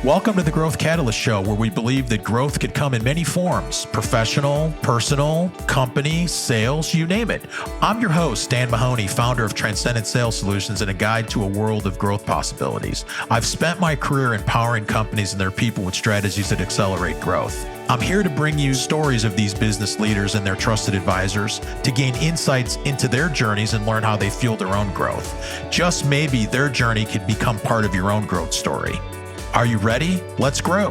Welcome to the Growth Catalyst Show, where we believe that growth could come in many forms: professional, personal, company, sales, you name it. I'm your host, Dan Mahoney, founder of Transcendent Sales Solutions and a guide to a world of growth possibilities. I've spent my career empowering companies and their people with strategies that accelerate growth. I'm here to bring you stories of these business leaders and their trusted advisors to gain insights into their journeys and learn how they fuel their own growth. Just maybe their journey could become part of your own growth story. Are you ready? Let's grow.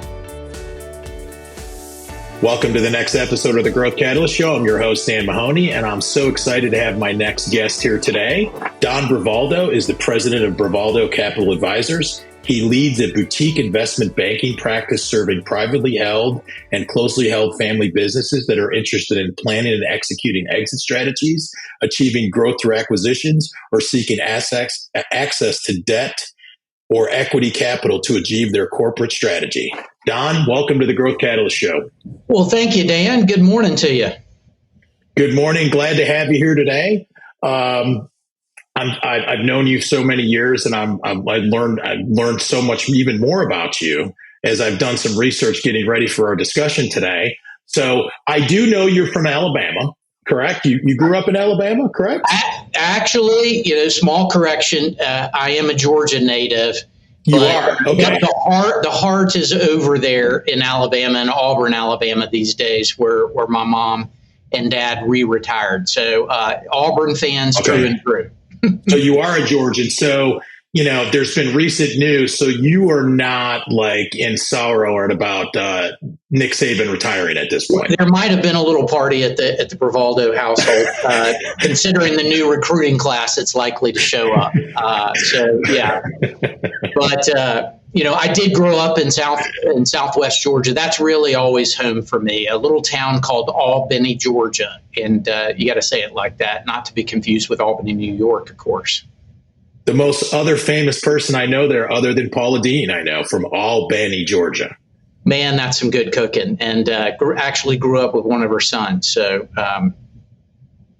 Welcome to the next episode of the Growth Catalyst Show. I'm your host, Dan Mahoney, and I'm so excited to have my next guest here today. Don Bravaldo is the president of Bravaldo Capital Advisors. He leads a boutique investment banking practice serving privately held and closely held family businesses that are interested in planning and executing exit strategies, achieving growth through acquisitions, or seeking access to debt or equity capital to achieve their corporate strategy. Don, welcome to the Growth Catalyst Show. Well, thank you, Dan. Good morning to you. Good morning. Glad to have you here today. I've known you so many years, and I've learned so much even more about you as I've done some research getting ready for our discussion today. So I do know you're from Alabama, correct? You grew up in Alabama, correct? Actually, small correction. I am a Georgia native. You are? Okay. The heart is over there in Alabama, in Auburn, Alabama these days, where my mom and dad re-retired. So Auburn fans, okay. True and true. So you are a Georgian. So, there's been recent news. So you are not like in sorrow about Nick Saban retiring at this point. There might have been a little party at the Bravaldo household, considering the new recruiting class that's likely to show up. So yeah, but I did grow up in Southwest Georgia. That's really always home for me. A little town called Albany, Georgia, and you got to say it like that, not to be confused with Albany, New York, of course. The most other famous person I know there, other than Paula Deen, I know from Albany, Georgia. Man, that's some good cooking, and actually grew up with one of her sons. So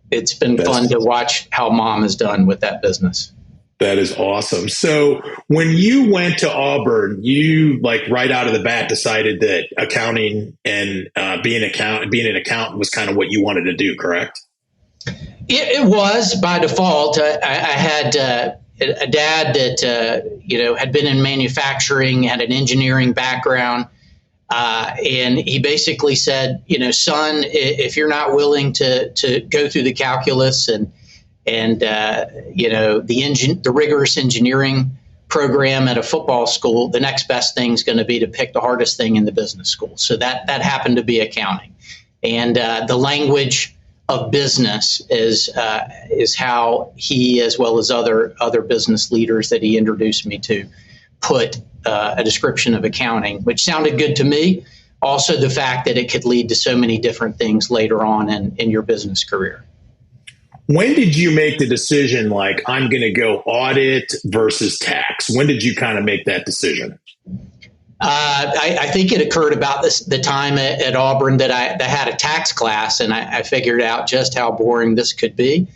it's been fun to watch how mom has done with that business. That is awesome. So when you went to Auburn, you right out of the bat decided that accounting and being an accountant was kind of what you wanted to do, correct? It was by default. I had a dad that had been in manufacturing, had an engineering background, and he basically said, son, if you're not willing to go through the calculus and the rigorous engineering program at a football school, the next best thing is going to be to pick the hardest thing in the business school. So that happened to be accounting, and the language of business is how he, as well as other business leaders that he introduced me to, put a description of accounting, which sounded good to me. Also, the fact that it could lead to so many different things later on in your business career. When did you make the decision, I'm going to go audit versus tax? When did you kind of make that decision? I think it occurred about the time at Auburn that I had a tax class, and I figured out just how boring this could be,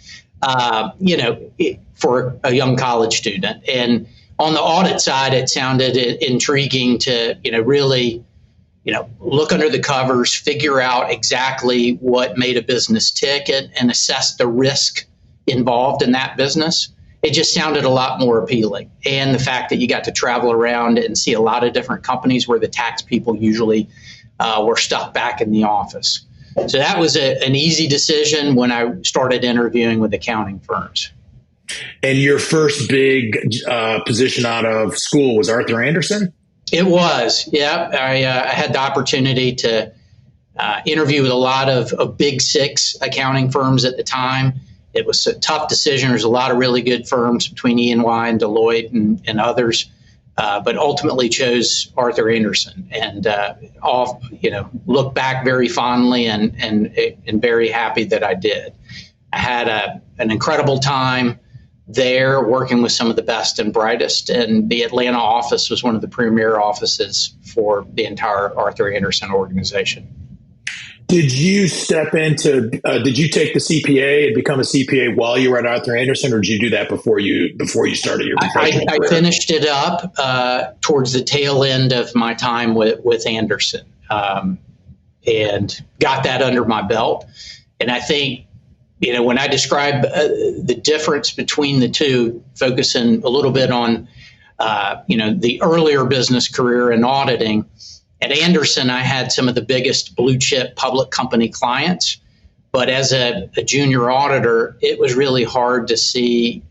for a young college student. And on the audit side, it sounded intriguing to, really, look under the covers, figure out exactly what made a business tick and assess the risk involved in that business. It just sounded a lot more appealing. And the fact that you got to travel around and see a lot of different companies where the tax people usually were stuck back in the office. So that was an easy decision when I started interviewing with accounting firms. And your first big position out of school was Arthur Andersen? It was, yeah. I had the opportunity to interview with a lot of big six accounting firms at the time. It was a tough decision. There's a lot of really good firms between E&Y and Deloitte and others, but ultimately chose Arthur Andersen, and look back very fondly and very happy that I did. I had an incredible time there working with some of the best and brightest, and the Atlanta office was one of the premier offices for the entire Arthur Andersen organization. Did you did you take the CPA and become a CPA while you were at Arthur Andersen, or did you do that before you started your professional career? I finished it up towards the tail end of my time with Andersen, and got that under my belt. And I think, when I describe the difference between the two, focusing a little bit on, the earlier business career in auditing, at Andersen, I had some of the biggest blue chip public company clients. But as a junior auditor, it was really hard to see,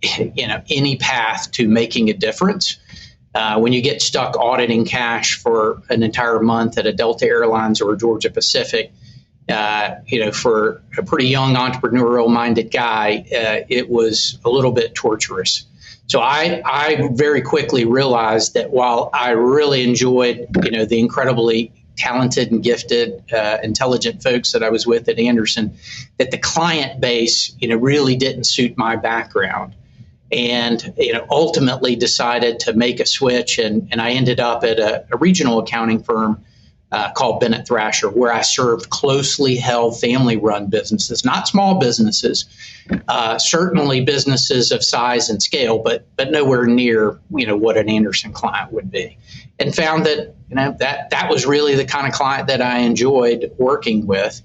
any path to making a difference. When you get stuck auditing cash for an entire month at a Delta Airlines or a Georgia Pacific, for a pretty young entrepreneurial-minded guy, it was a little bit torturous. So I very quickly realized that while I really enjoyed, the incredibly talented and gifted, intelligent folks that I was with at Andersen, that the client base, really didn't suit my background. And, ultimately decided to make a switch. And I ended up at a regional accounting firm called Bennett Thrasher, where I served closely held family-run businesses, not small businesses, certainly businesses of size and scale, but nowhere near, what an Andersen client would be. And found that, that was really the kind of client that I enjoyed working with.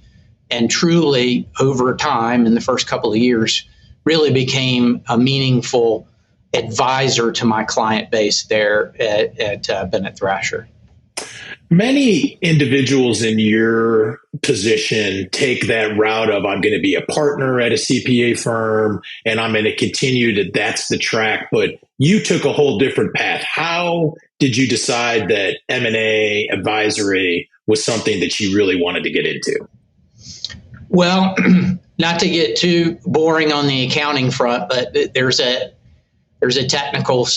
And truly, over time, in the first couple of years, really became a meaningful advisor to my client base there at Bennett Thrasher. Many individuals in your position take that route of, I'm going to be a partner at a CPA firm and I'm going to continue that's the track. But you took a whole different path. How did you decide that M&A advisory was something that you really wanted to get into? Well, not to get too boring on the accounting front, but there's a technical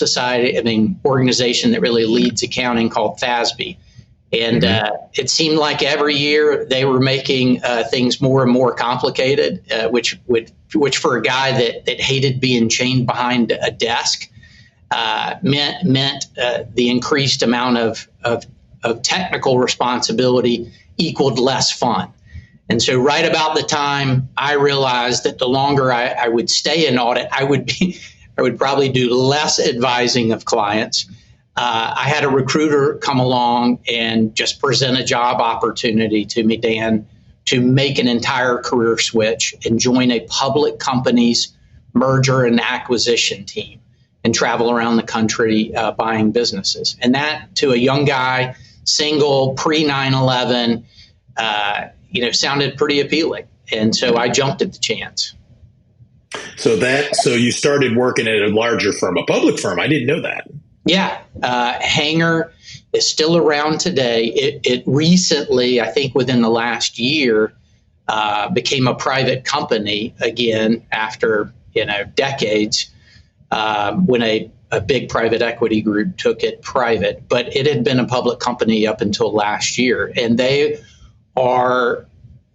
organization that really leads accounting called FASB. And it seemed like every year they were making things more and more complicated, which for a guy that hated being chained behind a desk meant the increased amount of technical responsibility equaled less fun. And so right about the time I realized that the longer I would stay in audit, I would probably do less advising of clients. I had a recruiter come along and just present a job opportunity to me, Dan, to make an entire career switch and join a public company's merger and acquisition team and travel around the country buying businesses. And that, to a young guy, single, pre-9/11, sounded pretty appealing. And so I jumped at the chance. So you started working at a larger firm, a public firm. I didn't know that. Yeah. Hanger is still around today. It recently, I think within the last year, became a private company again after, decades, when a big private equity group took it private. But it had been a public company up until last year. And they are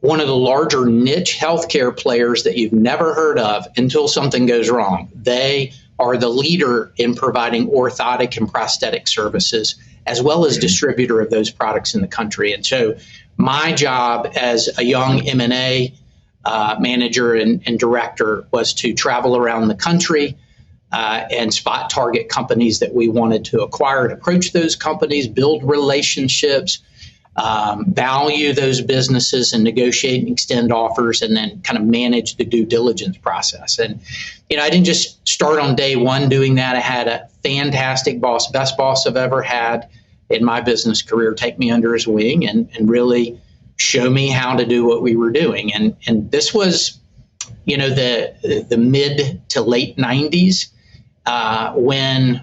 one of the larger niche healthcare players that you've never heard of until something goes wrong. They are the leader in providing orthotic and prosthetic services, as well as distributor of those products in the country. And so my job as a young M&A manager and director was to travel around the country and spot target companies that we wanted to acquire, and approach those companies, build relationships, value those businesses and negotiate and extend offers, and then kind of manage the due diligence process. And, I didn't just start on day one doing that. I had a fantastic boss, best boss I've ever had in my business career, take me under his wing and really show me how to do what we were doing. And this was, the mid to late 90s when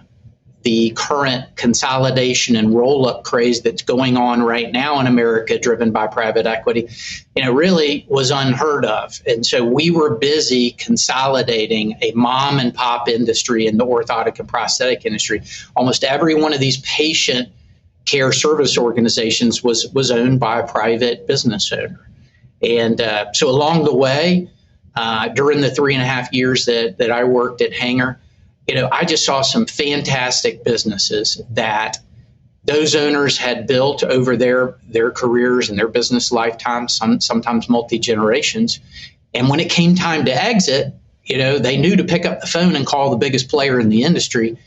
the current consolidation and roll-up craze that's going on right now in America, driven by private equity, really was unheard of. And so we were busy consolidating a mom and pop industry in the orthotic and prosthetic industry. Almost every one of these patient care service organizations was owned by a private business owner. And so along the way, during the 3.5 years that I worked at Hanger, I just saw some fantastic businesses that those owners had built over their careers and their business lifetimes, sometimes multi-generations. And when it came time to exit, they knew to pick up the phone and call the biggest player in the industry.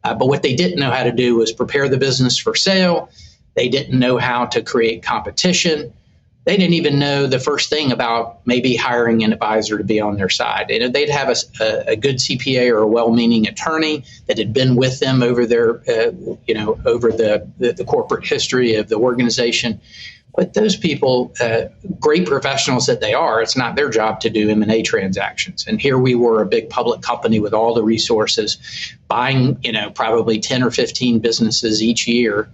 But what they didn't know how to do was prepare the business for sale. They didn't know how to create competition. They didn't even know the first thing about maybe hiring an advisor to be on their side. They'd have a good CPA or a well-meaning attorney that had been with them over their, over the corporate history of the organization. But those people, great professionals that they are, it's not their job to do M&A transactions. And here we were, a big public company with all the resources, buying, probably 10 or 15 businesses each year.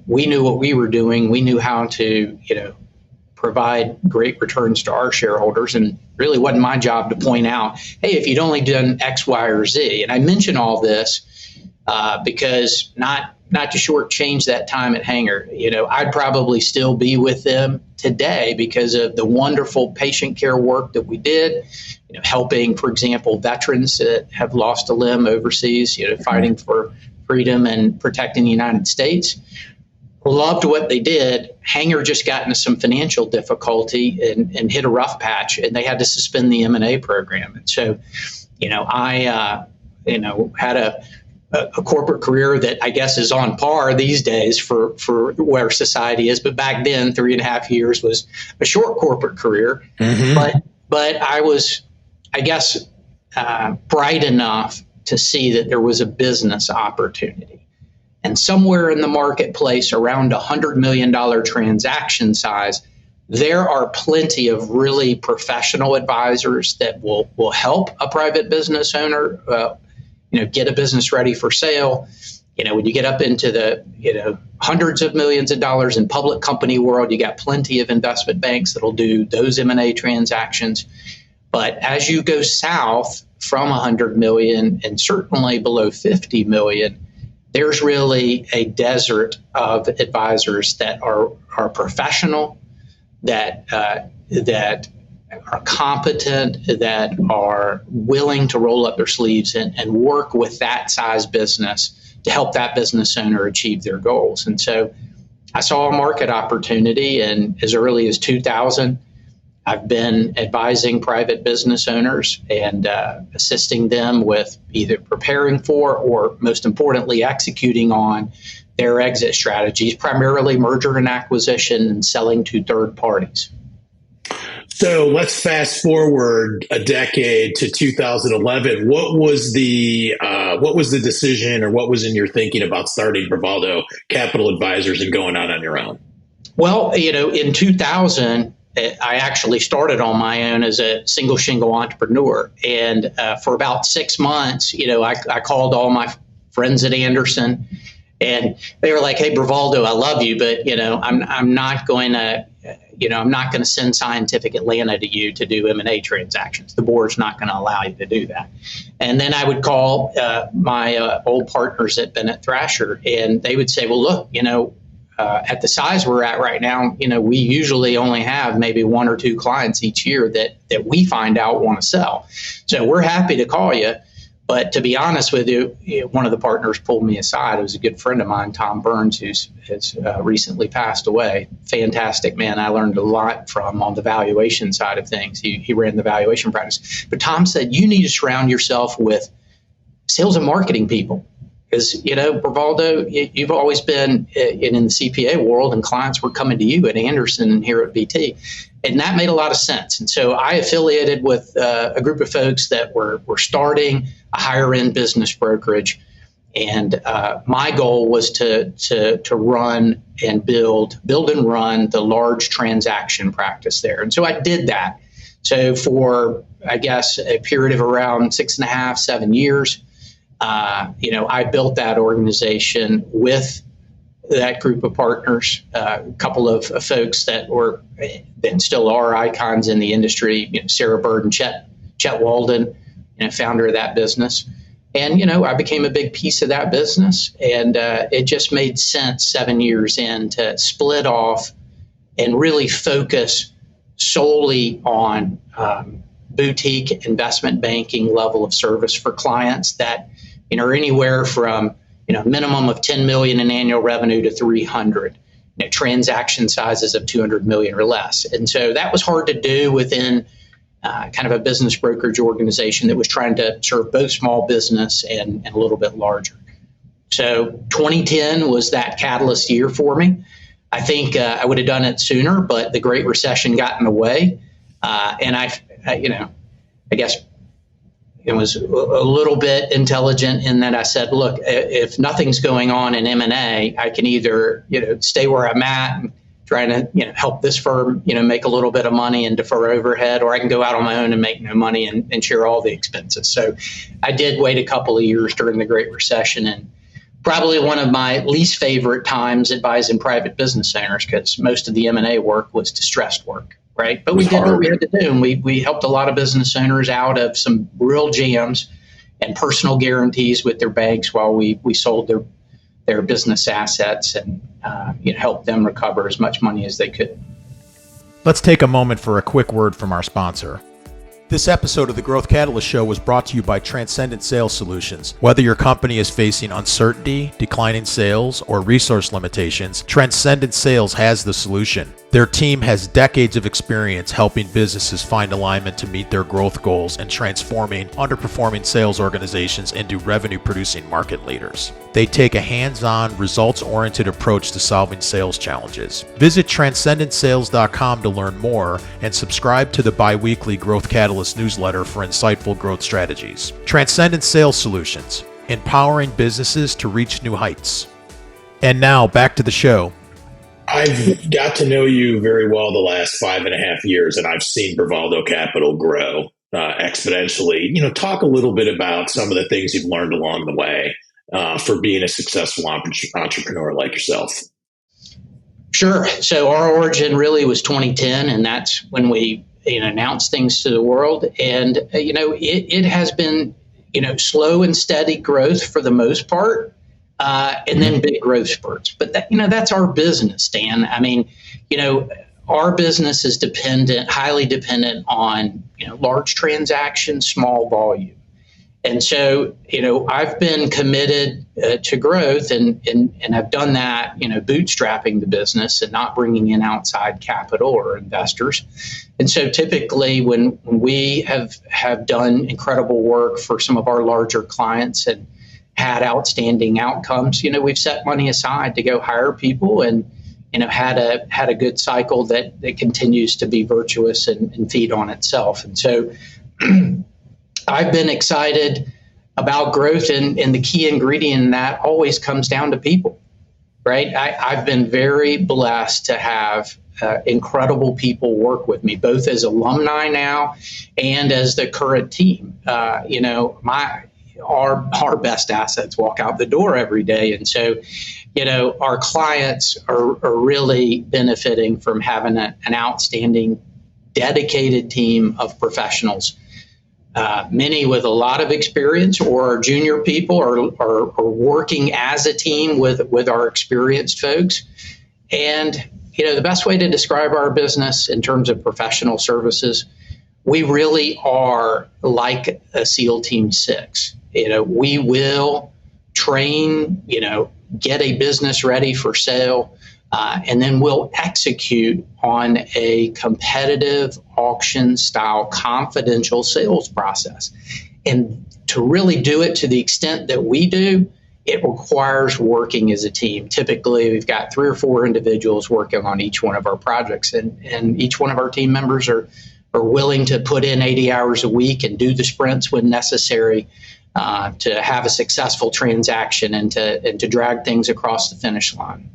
We knew what we were doing. We knew how to, provide great returns to our shareholders. And really wasn't my job to point out, hey, if you'd only done X, Y, or Z. And I mention all this because not to shortchange that time at Hanger. I'd probably still be with them today because of the wonderful patient care work that we did, helping, for example, veterans that have lost a limb overseas, fighting for freedom and protecting the United States. Loved what they did. Hanger just got into some financial difficulty and hit a rough patch, and they had to suspend the M&A program. And so, I had a corporate career that I guess is on par these days for where society is. But back then, 3.5 years was a short corporate career. Mm-hmm. But I was, I guess, bright enough to see that there was a business opportunity. And somewhere in the marketplace around $100 million transaction size, there are plenty of really professional advisors that will help a private business owner, get a business ready for sale. When you get up into the, hundreds of millions of dollars in public company world, you got plenty of investment banks that'll do those M&A transactions. But as you go south from 100 million and certainly below 50 million, there's really a desert of advisors that are professional, that are competent, that are willing to roll up their sleeves and work with that size business to help that business owner achieve their goals. And so I saw a market opportunity, and as early as 2000, I've been advising private business owners and assisting them with either preparing for or, most importantly, executing on their exit strategies, primarily merger and acquisition and selling to third parties. So let's fast forward a decade to 2011. What was the decision, or what was in your thinking about starting Bravaldo Capital Advisors and going out on your own? Well, in 2000. I actually started on my own as a single shingle entrepreneur. And for about 6 months, I called all my friends at Anderson, and they were like, hey, Bravaldo, I love you, but, I'm not going to send Scientific Atlanta to you to do M&A transactions. The board's not going to allow you to do that. And then I would call my old partners at Bennett Thrasher, and they would say, well, look, at the size we're at right now, we usually only have maybe 1 or 2 clients each year that we find out want to sell. So we're happy to call you. But to be honest with you, one of the partners pulled me aside. It was a good friend of mine, Tom Burns, who has recently passed away. Fantastic man. I learned a lot from on the valuation side of things. He ran the valuation practice. But Tom said, you need to surround yourself with sales and marketing people. Because, Bravaldo, you've always been in the CPA world, and clients were coming to you at Anderson and here at BT. And that made a lot of sense. And so I affiliated with a group of folks that were starting a higher end business brokerage. And my goal was to run and build and run the large transaction practice there. And so I did that. So for, I guess, a period of around 6.5, 7 years, I built that organization with that group of partners, a couple of folks that were and still are icons in the industry, Sarah Bird and Chet Walden, founder of that business. And, I became a big piece of that business, and it just made sense 7 years in to split off and really focus solely on boutique investment banking level of service for clients that, are anywhere from, minimum of 10 million in annual revenue to 300, transaction sizes of 200 million or less. And so that was hard to do within kind of a business brokerage organization that was trying to serve both small business and a little bit larger. So 2010 was that catalyst year for me. I think I would have done it sooner, but the Great Recession got in the way. And I guess it was a little bit intelligent in that I said, look, if nothing's going on in M&A, I can either, stay where I'm at and trying to, help this firm, make a little bit of money and defer overhead, or I can go out on my own and make no money and share all the expenses. So I did wait a couple of years during the Great Recession, and probably one of my least favorite times advising private business owners, because most of the M&A work was distressed work. Right. But we did what we had to do. And we helped a lot of business owners out of some real jams and personal guarantees with their banks while we sold their business assets and helped them recover as much money as they could. Let's take a moment for a quick word from our sponsor. This episode of the Growth Catalyst Show was brought to you by Transcendent Sales Solutions. Whether your company is facing uncertainty, declining sales, or resource limitations, Transcendent Sales has the solution. Their team has decades of experience helping businesses find alignment to meet their growth goals and transforming underperforming sales organizations into revenue-producing market leaders. They take a hands-on, results-oriented approach to solving sales challenges. Visit transcendentsales.com to learn more and subscribe to the bi-weekly Growth Catalyst newsletter for insightful growth strategies. Transcendent Sales Solutions, empowering businesses to reach new heights. And now, back to the show. I've got to know you very well the last 5.5 years, and I've seen Bravaldo Capital grow exponentially. Talk a little bit about some of the things you've learned along the way for being a successful entrepreneur like yourself. Sure. So our origin really was 2010, and that's when we announced things to the world. And it has been slow and steady growth for the most part. And then big growth spurts. But that's our business, Dan. I mean, our business is highly dependent on, large transactions, small volume. And so, I've been committed to growth and I've done that, bootstrapping the business and not bringing in outside capital or investors. And so typically when we have done incredible work for some of our larger clients and had outstanding outcomes, we've set money aside to go hire people and, had a good cycle that continues to be virtuous and feed on itself. And so I've been excited about growth, and the key ingredient in that always comes down to people, right? I've been very blessed to have incredible people work with me, both as alumni now and as the current team. Our best assets walk out the door every day. And so, our clients are really benefiting from having an outstanding, dedicated team of professionals, many with a lot of experience, or junior people are working as a team with our experienced folks. And, the best way to describe our business in terms of professional services, we really are like a SEAL Team 6. We will train, get a business ready for sale, and then we'll execute on a competitive auction style confidential sales process. And to really do it to the extent that we do, it requires working as a team. Typically, we've got 3 or 4 individuals working on each one of our projects, and each one of our team members are willing to put in 80 hours a week and do the sprints when necessary to have a successful transaction and to drag things across the finish line.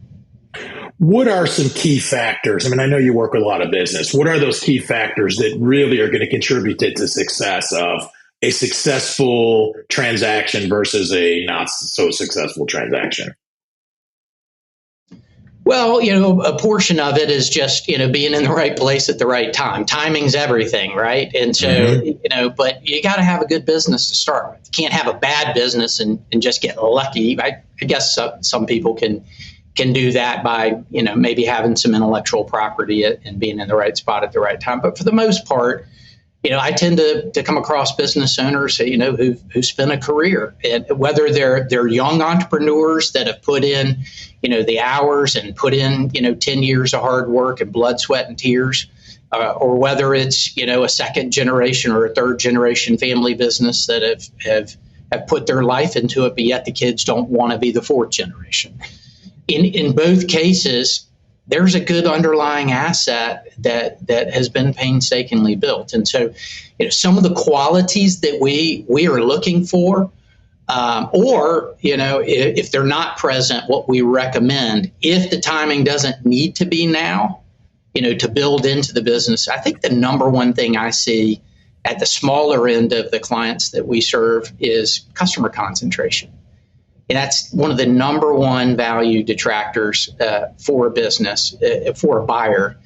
What are some key factors? I mean, I know you work with a lot of business. What are those key factors that really are going to contribute to the success of a successful transaction versus a not so successful transaction? Well, a portion of it is just, being in the right place at the right time. Timing's everything, right? And so, but you got to have a good business to start with. You can't have a bad business and just get lucky. I guess some people can do that by, maybe having some intellectual property and being in the right spot at the right time. But for the most part, I tend to come across business owners, who spent a career, and whether they're young entrepreneurs that have put in, the hours and put in, 10 years of hard work and blood, sweat, and tears, or whether it's, a second generation or a third generation family business that have put their life into it, but yet the kids don't want to be the fourth generation. In both cases, there's a good underlying asset that has been painstakingly built. And so, some of the qualities that we are looking for, or, if they're not present, what we recommend, if the timing doesn't need to be now, to build into the business. I think the number one thing I see at the smaller end of the clients that we serve is customer concentration. And that's one of the number one value detractors for a business, for a buyer,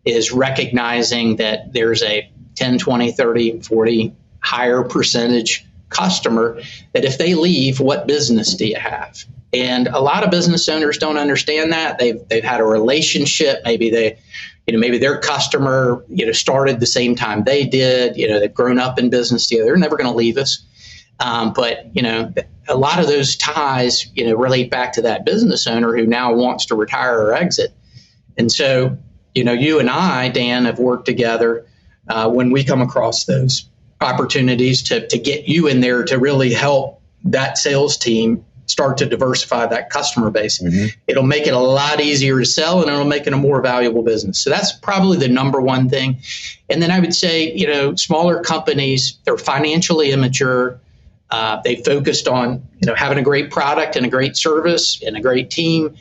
is recognizing that there's a 10, 20, 30, 40 higher percentage customer that if they leave, what business do you have? And a lot of business owners don't understand that. They've had a relationship. Maybe their customer, started the same time they did. They've grown up in business together. They're never going to leave us. But a lot of those ties, relate back to that business owner who now wants to retire or exit. And so, you and I, Dan, have worked together when we come across those opportunities to get you in there to really help that sales team start to diversify that customer base. Mm-hmm. It'll make it a lot easier to sell, and it'll make it a more valuable business. So that's probably the number one thing. And then I would say, smaller companies, they're financially immature. They focused on, having a great product and a great service and a great team,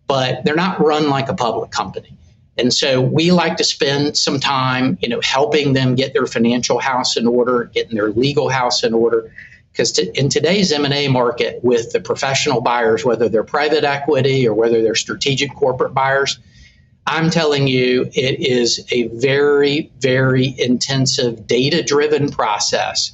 but they're not run like a public company. And so we like to spend some time, helping them get their financial house in order, getting their legal house in order. Because in today's M&A market with the professional buyers, whether they're private equity or whether they're strategic corporate buyers, I'm telling you, it is a very, very intensive data-driven process.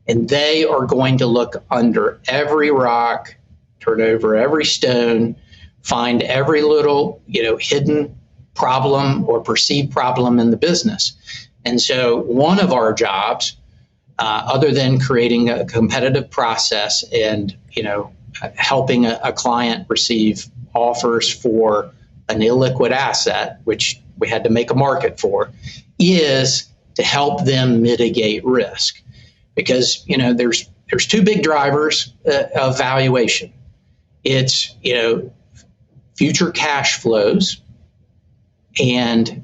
And they are going to look under every rock, turn over every stone, find every little, hidden problem or perceived problem in the business. And so one of our jobs, other than creating a competitive process and, helping a client receive offers for an illiquid asset, which we had to make a market for, is to help them mitigate risk. Because, there's two big drivers of valuation. It's, future cash flows and,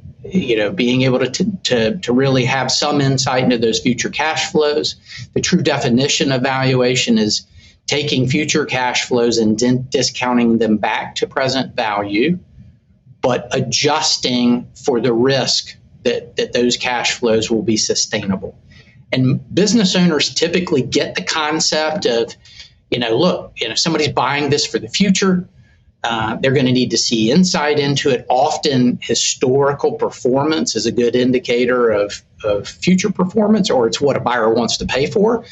being able to really have some insight into those future cash flows. The true definition of valuation is taking future cash flows and discounting them back to present value, but adjusting for the risk that those cash flows will be sustainable. And business owners typically get the concept of, somebody's buying this for the future. They're going to need to see insight into it. Often historical performance is a good indicator of future performance, or it's what a buyer wants to pay for.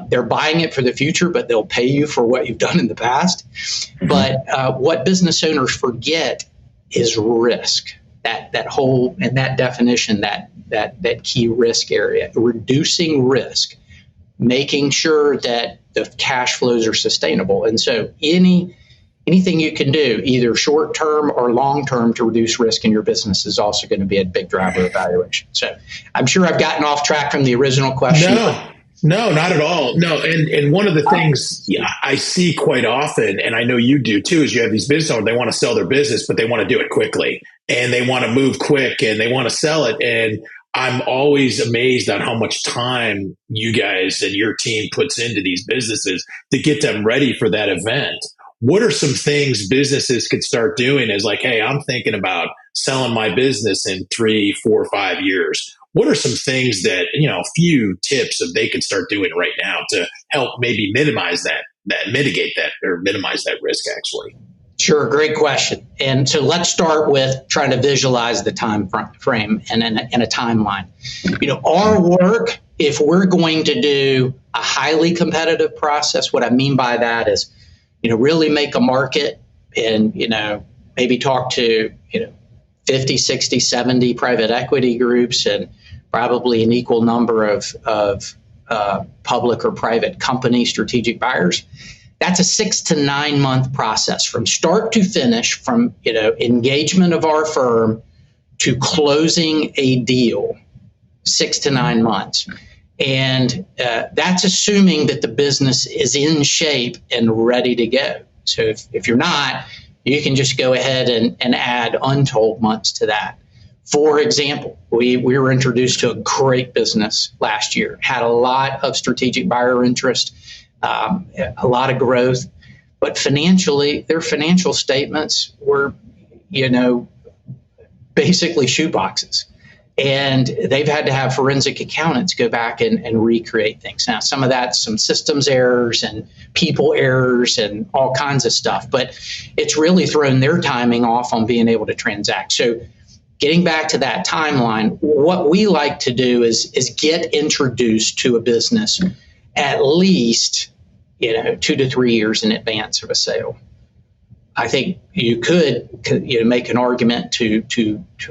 They're buying it for the future, but they'll pay you for what you've done in the past. But what business owners forget is risk. That whole, and that definition, that key risk area, reducing risk, making sure that the cash flows are sustainable. And so anything you can do, either short term or long term, to reduce risk in your business is also going to be a big driver of valuation. So I'm sure I've gotten off track from the original question. No, not at all. No, and one of the things I see quite often, and I know you do too, is you have these business owners, they want to sell their business, but they want to do it quickly, and they want to move quick, and they want to sell it. And I'm always amazed on how much time you guys and your team puts into these businesses to get them ready for that event. What are some things businesses could start doing as like, hey, I'm thinking about selling my business in 3, 4, 5 years. What are some things that, a few tips that they can start doing right now to help maybe mitigate that risk actually? Sure. Great question. And so let's start with trying to visualize the time frame and a timeline. Our work, if we're going to do a highly competitive process, what I mean by that is, really make a market and, maybe talk to, 50, 60, 70 private equity groups and probably an equal number of public or private company strategic buyers. That's a 6 to 9 month process from start to finish, from engagement of our firm to closing a deal, 6 to 9 months. And that's assuming that the business is in shape and ready to go. So if you're not, you can just go ahead and add untold months to that. For example, we were introduced to a great business last year, had a lot of strategic buyer interest, a lot of growth, but financially, their financial statements were, basically shoeboxes. And they've had to have forensic accountants go back and recreate things. Now, some of that's some systems errors and people errors and all kinds of stuff, but it's really thrown their timing off on being able to transact. So getting back to that timeline, what we like to do is get introduced to a business at least 2 to 3 years in advance of a sale. I think you could make an argument to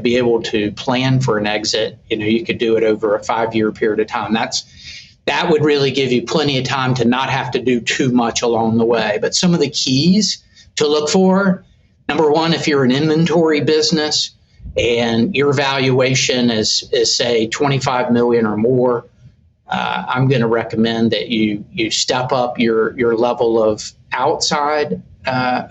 be able to plan for an exit. You could do it over a 5-year period of time. That would really give you plenty of time to not have to do too much along the way. But some of the keys to look for: number one, if you're an inventory business and your valuation is say $25 million or more, I'm going to recommend that you step up your level of outside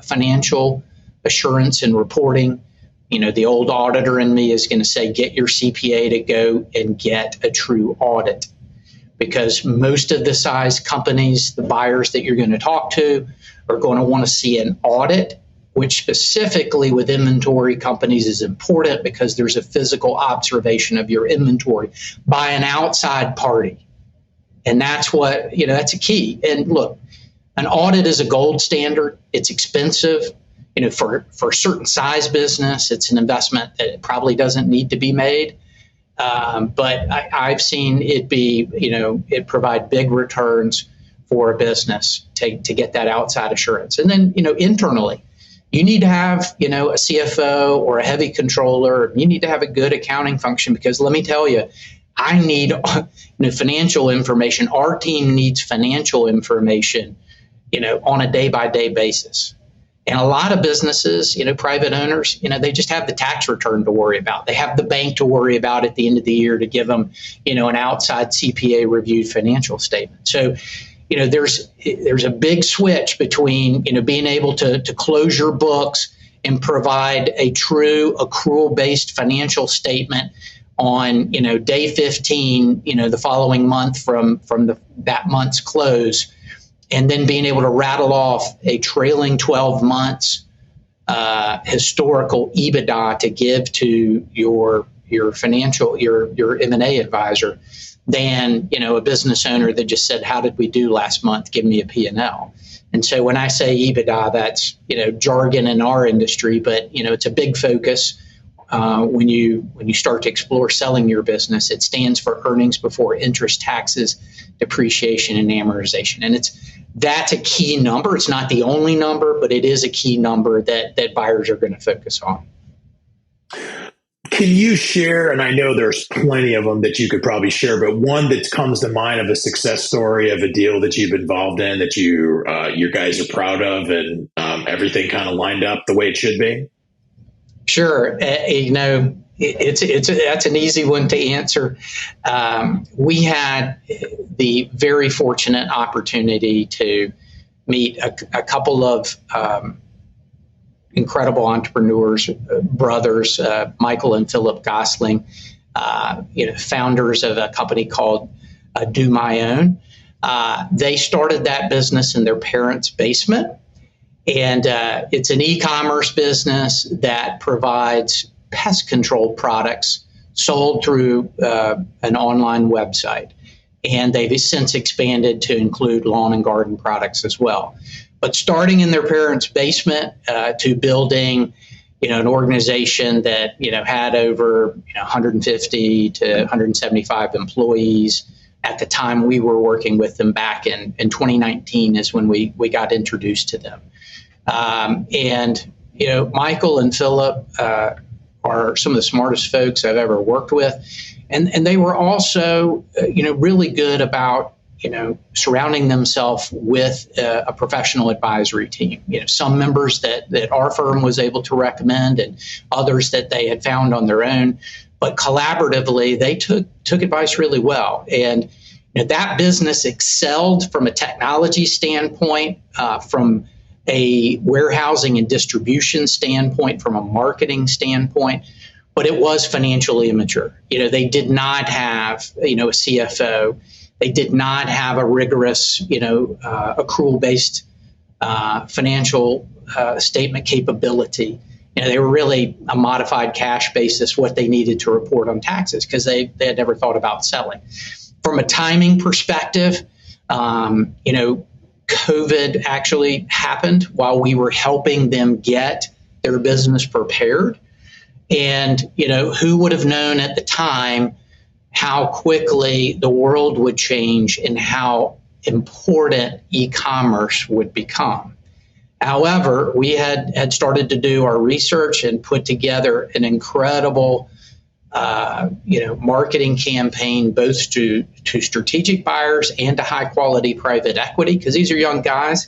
financial assurance and reporting. The old auditor in me is going to say, get your CPA to go and get a true audit, because most of the size companies, the buyers that you're going to talk to, are going to want to see an audit, which specifically with inventory companies is important because there's a physical observation of your inventory by an outside party. And that's that's a key. And look, an audit is a gold standard. It's expensive. For a certain size business, it's an investment that probably doesn't need to be made. But I've seen it be, it provide big returns for a business to get that outside assurance. And then, internally, you need to have, a CFO or a heavy controller. You need to have a good accounting function, because let me tell you, I need financial information. Our team needs financial information on a day-by-day basis. And a lot of businesses, private owners, they just have the tax return to worry about. They have the bank to worry about at the end of the year to give them, an outside CPA reviewed financial statement. So, there's a big switch between, being able to close your books and provide a true accrual-based financial statement on, day 15, the following month from that month's close, and then being able to rattle off a trailing 12 months historical EBITDA to give to your financial, your M&A advisor, than, a business owner that just said, how did we do last month? Give me a P&L. And so when I say EBITDA, that's, jargon in our industry, but, it's a big focus. When you start to explore selling your business, it stands for earnings before interest, taxes, depreciation, and amortization. And that's a key number. It's not the only number, but it is a key number that buyers are going to focus on. Can you share, and I know there's plenty of them that you could probably share, but one that comes to mind of a success story of a deal that you've involved in that you guys are proud of, and everything kind of lined up the way it should be? Sure. That's an easy one to answer. We had the very fortunate opportunity to meet a couple of incredible entrepreneurs, brothers, Michael and Philip Gosling, founders of a company called Do My Own. They started that business in their parents' basement. And it's an e-commerce business that provides pest control products sold through an online website. And they've since expanded to include lawn and garden products as well. But starting in their parents' basement to building, an organization that, had over 150 to 175 employees. At the time we were working with them back in 2019 is when we got introduced to them. Michael and Philip are some of the smartest folks I've ever worked with. And they were also, really good about, surrounding themselves with a professional advisory team. Some members that our firm was able to recommend and others that they had found on their own. But collaboratively, they took advice really well. And that business excelled from a technology standpoint, from a warehousing and distribution standpoint, from a marketing standpoint, but it was financially immature. They did not have, a CFO. They did not have a rigorous, accrual-based financial statement capability. They were really a modified cash basis, what they needed to report on taxes, because they had never thought about selling. From a timing perspective, COVID actually happened while we were helping them get their business prepared. And, who would have known at the time how quickly the world would change and how important e-commerce would become. However, we had started to do our research and put together an incredible marketing campaign, both to strategic buyers and to high quality private equity, because these are young guys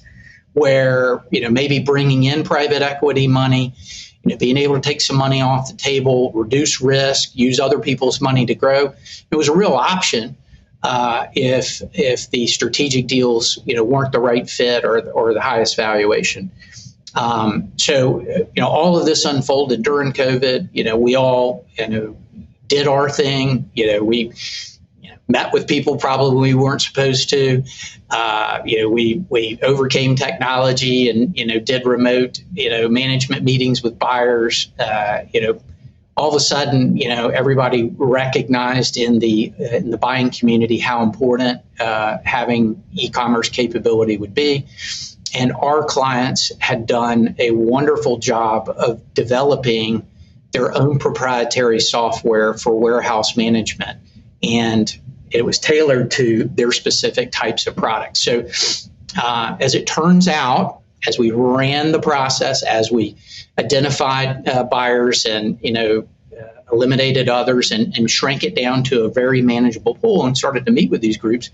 where, maybe bringing in private equity money, being able to take some money off the table, reduce risk, use other people's money to grow. It was a real option if the strategic deals, weren't the right fit or the highest valuation. So all of this unfolded during COVID. We all, did our thing. We met with people probably we weren't supposed to. We overcame technology and, did remote, management meetings with buyers. All of a sudden, everybody recognized in the buying community how important having e-commerce capability would be. And our clients had done a wonderful job of developing their own proprietary software for warehouse management. And it was tailored to their specific types of products. So as it turns out, as we ran the process, as we identified buyers and, eliminated others and shrank it down to a very manageable pool and started to meet with these groups,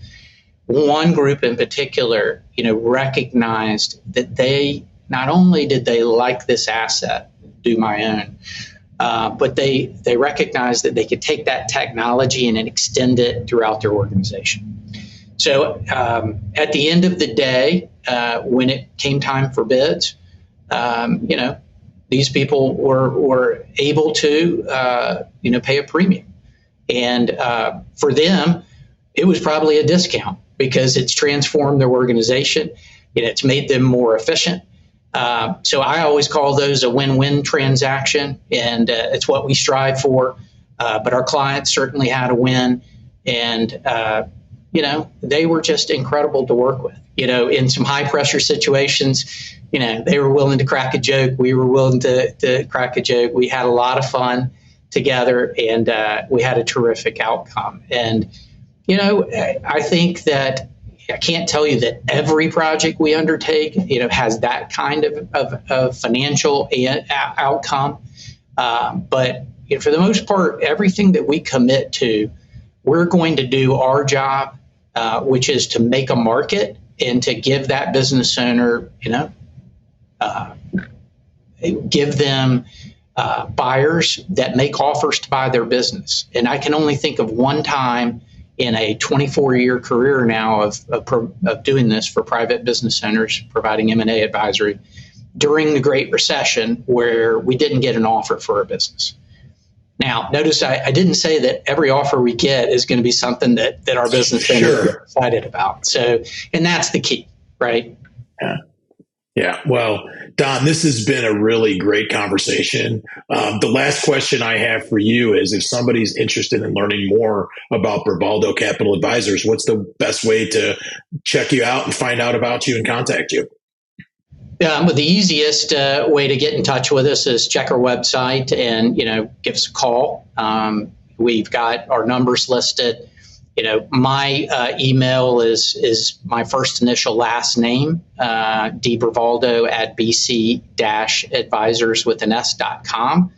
one group in particular, recognized that they not only did they like this asset, do my own, but they recognized that they could take that technology and extend it throughout their organization. So at the end of the day, when it came time for bids, these people were able to, pay a premium. And for them, it was probably a discount because it's transformed their organization. It's made them more efficient. So I always call those a win-win transaction, and it's what we strive for. But our clients certainly had a win, and they were just incredible to work with. In some high-pressure situations, they were willing to crack a joke. We were willing to crack a joke. We had a lot of fun together, and we had a terrific outcome. And I think that I can't tell you that every project we undertake, has that kind of financial outcome. But for the most part, everything that we commit to, we're going to do our job, which is to make a market and to give that business owner, give them buyers that make offers to buy their business. And I can only think of one time in a 24-year career now of doing this for private business owners, providing M&A advisory, during the Great Recession, where we didn't get an offer for our business. Now, notice I didn't say that every offer we get is going to be something that our business owners are excited about. So, and that's the key, right? Yeah. Well, Don, this has been a really great conversation. The last question I have for you is, if somebody's interested in learning more about Bravaldo Capital Advisors, what's the best way to check you out and find out about you and contact you? Well, the easiest way to get in touch with us is check our website and, give us a call. We've got our numbers listed. My email is my first initial last name, dbravaldo@bc-advisors.com.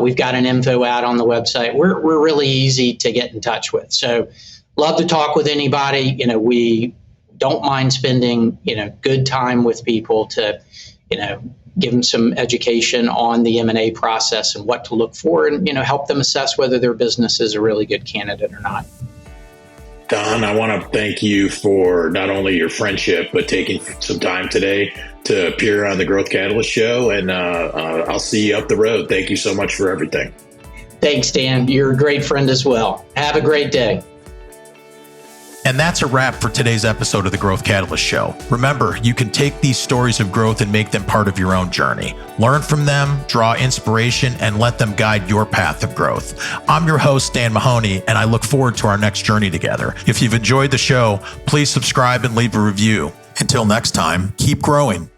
We've got an info out on the website. We're really easy to get in touch with. So love to talk with anybody. We don't mind spending, good time with people to, give them some education on the M&A process and what to look for, and, help them assess whether their business is a really good candidate or not. Don, I want to thank you for not only your friendship, but taking some time today to appear on the Growth Catalyst Show. And I'll see you up the road. Thank you so much for everything. Thanks, Dan. You're a great friend as well. Have a great day. And that's a wrap for today's episode of the Growth Catalyst Show. Remember, you can take these stories of growth and make them part of your own journey. Learn from them, draw inspiration, and let them guide your path of growth. I'm your host, Dan Mahoney, and I look forward to our next journey together. If you've enjoyed the show, please subscribe and leave a review. Until next time, keep growing.